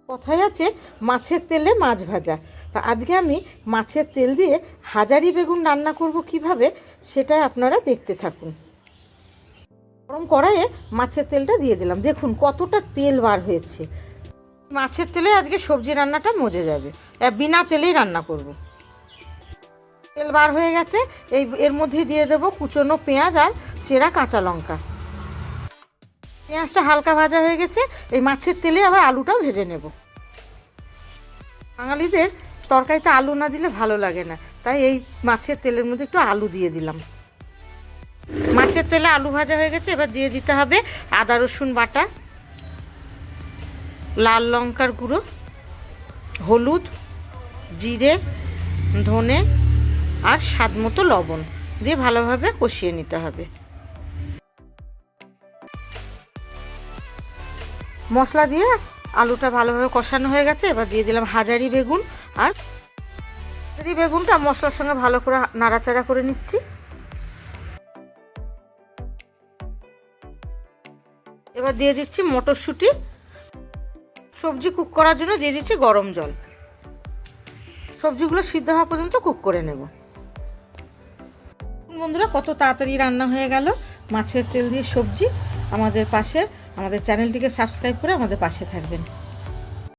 কথায় আছে মাছের তেলে মাছ ভাজা। তা আজকে আমি মাছের তেল দিয়ে হাজারি বেগুন রান্না করব কিভাবে, সেটাই আপনারা দেখতে থাকুন। গরম কড়াইয়ে মাছের তেলটা দিয়ে দিলাম। দেখুন কতটা তেল বার হয়েছে। মাছের তেলে আজকে সবজি রান্নাটা মজে যাবে। বিনা তেলেই রান্না করব। তেল বার হয়ে গেছে, এর মধ্যে দিয়ে দেবো কুচনো পেঁয়াজ আর চেরা কাঁচা লঙ্কা। পেঁয়াজটা হালকা ভাজা হয়ে গেছে, এই মাছের তেলে আবার আলুটাও ভেজে নেব। বাঙালিদের তরকারিতে আলু না দিলে ভালো লাগে না, তাই এই মাছের তেলের মধ্যে একটু আলু দিয়ে দিলাম। মাছের তেলে আলু ভাজা হয়ে গেছে, এবার দিয়ে দিতে হবে আদা রসুন বাটা, লাল লঙ্কার গুঁড়ো, হলুদ, জিরে, ধনে আর স্বাদ মতো লবণ দিয়ে ভালোভাবে কষিয়ে নিতে হবে। মশলা দিয়ে আলুটা ভালোভাবে কষানো হয়ে গেছে, এবার দিয়ে দিলাম হাজারি বেগুন। আর হাজারি বেগুনটা মশলার সঙ্গে ভালো করে নাড়াচাড়া করে নিচ্ছি। এবার দিয়ে দিচ্ছি মটরশুঁটি। সবজি কুক করার জন্য দিয়ে দিচ্ছি গরম জল। সবজিগুলো সিদ্ধ হওয়া পর্যন্ত কুক করে নেব। বন্ধুরা, কত তাড়াতাড়ি রান্না হয়ে গেল মাছের তেল দিয়ে সবজি। আমাদের চ্যানেলটিকে সাবস্ক্রাইব করে আমাদের পাশে থাকবেন।